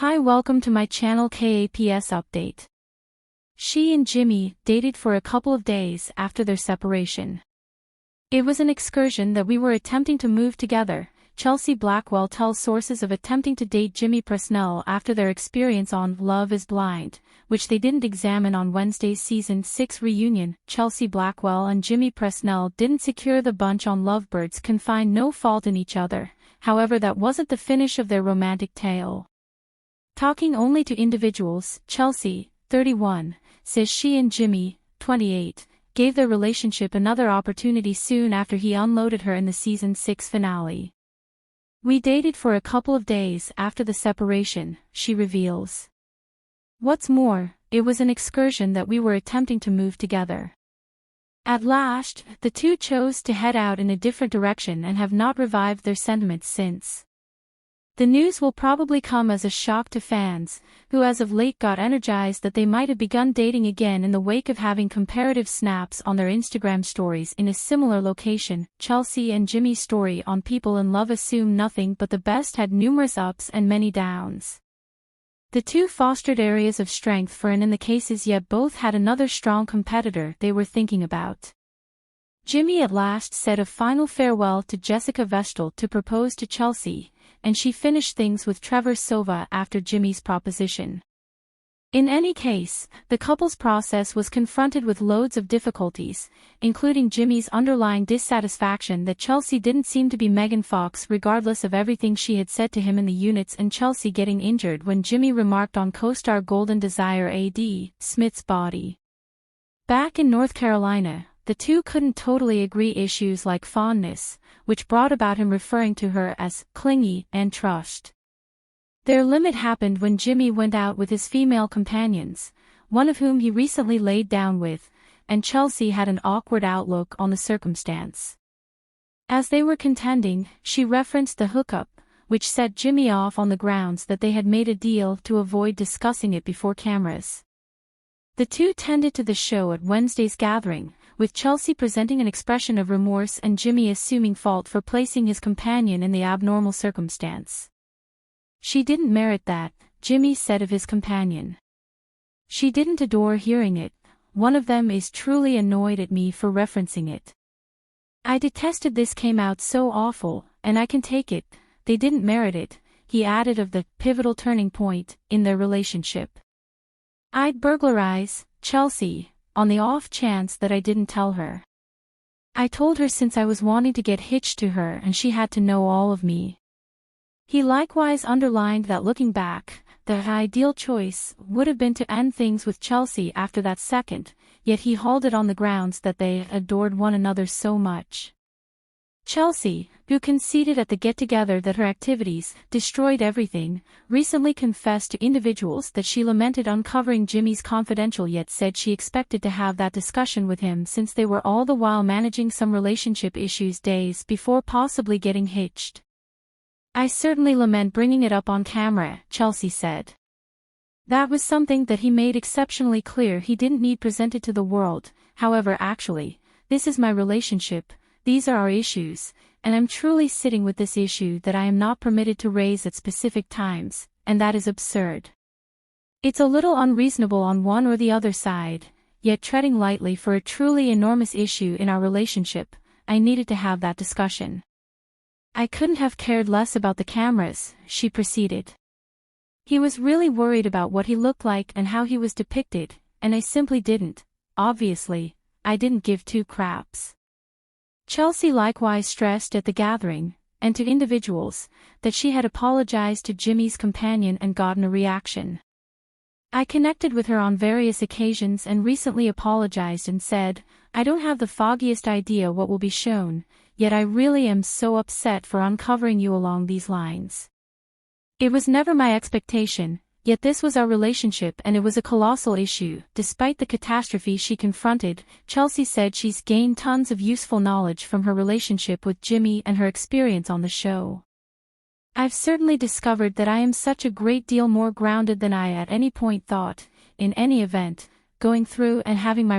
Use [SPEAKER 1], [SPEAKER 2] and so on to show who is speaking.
[SPEAKER 1] Hi, welcome to my channel Kaps update. She and Jimmy dated for a couple of days after their separation. It was an excursion that we were attempting to move together. Chelsea Blackwell tells sources of attempting to date Jimmy Presnell after their experience on Love is Blind, which they didn't examine on Wednesday's season 6 reunion. Chelsea Blackwell and Jimmy Presnell didn't secure the bunch on Lovebirds can find no fault in each other. However, that wasn't the finish of their romantic tale. Talking only to individuals, Chelsea, 31, says she and Jimmy, 28, gave their relationship another opportunity soon after he unloaded her in the season 6 finale. We dated for a couple of days after the separation, she reveals. What's more, it was an excursion that we were attempting to move together. At last, the two chose to head out in a different direction and have not revived their sentiments since. The news will probably come as a shock to fans, who as of late got energized that they might have begun dating again in the wake of having comparative snaps on their Instagram stories in a similar location. Chelsea and Jimmy's story on People in Love Assume Nothing But the Best had numerous ups and many downs. The two fostered areas of strength for and in the cases, yet both had another strong competitor they were thinking about. Jimmy at last said a final farewell to Jessica Vestal to propose to Chelsea, and she finished things with Trevor Sova after Jimmy's proposition. In any case, the couple's process was confronted with loads of difficulties, including Jimmy's underlying dissatisfaction that Chelsea didn't seem to be Megan Fox regardless of everything she had said to him in the units, and Chelsea getting injured when Jimmy remarked on co-star Golden Desire A.D. Smith's body. Back in North Carolina, the two couldn't totally agree issues like fondness, which brought about him referring to her as clingy and trust. Their limit happened when Jimmy went out with his female companions, one of whom he recently laid down with, and Chelsea had an awkward outlook on the circumstance. As they were contending, she referenced the hookup, which set Jimmy off on the grounds that they had made a deal to avoid discussing it before cameras. The two tended to the show at Wednesday's gathering, with Chelsea presenting an expression of remorse and Jimmy assuming fault for placing his companion in the abnormal circumstance. She didn't merit that, Jimmy said of his companion. She didn't adore hearing it. One of them is truly annoyed at me for referencing it. I detested this, came out so awful, and I can take it, they didn't merit it, he added of the pivotal turning point in their relationship. I'd burglarize Chelsea, on the off chance that I didn't tell her. I told her since I was wanting to get hitched to her and she had to know all of me. He likewise underlined that looking back, the ideal choice would have been to end things with Chelsea after that second, yet he halted on the grounds that they adored one another so much. Chelsea, who conceded at the get-together that her activities destroyed everything, recently confessed to individuals that she lamented uncovering Jimmy's confidential, yet said she expected to have that discussion with him since they were all the while managing some relationship issues days before possibly getting hitched. I certainly lament bringing it up on camera, Chelsea said. That was something that he made exceptionally clear he didn't need presented to the world. However, actually, this is my relationship, these are our issues, and I'm truly sitting with this issue that I am not permitted to raise at specific times, and that is absurd. It's a little unreasonable on one or the other side, yet treading lightly for a truly enormous issue in our relationship, I needed to have that discussion. I couldn't have cared less about the cameras, she proceeded. He was really worried about what he looked like and how he was depicted, and I simply didn't. Obviously, I didn't give two craps. Chelsea likewise stressed at the gathering, and to individuals, that she had apologized to Jimmy's companion and gotten a reaction. I connected with her on various occasions and recently apologized and said, I don't have the foggiest idea what will be shown, yet I really am so upset for uncovering you along these lines. It was never my expectation, yet this was our relationship and it was a colossal issue. Despite the catastrophe she confronted, Chelsea said she's gained tons of useful knowledge from her relationship with Jimmy and her experience on the show. I've certainly discovered that I am such a great deal more grounded than I at any point thought, in any event, going through and having my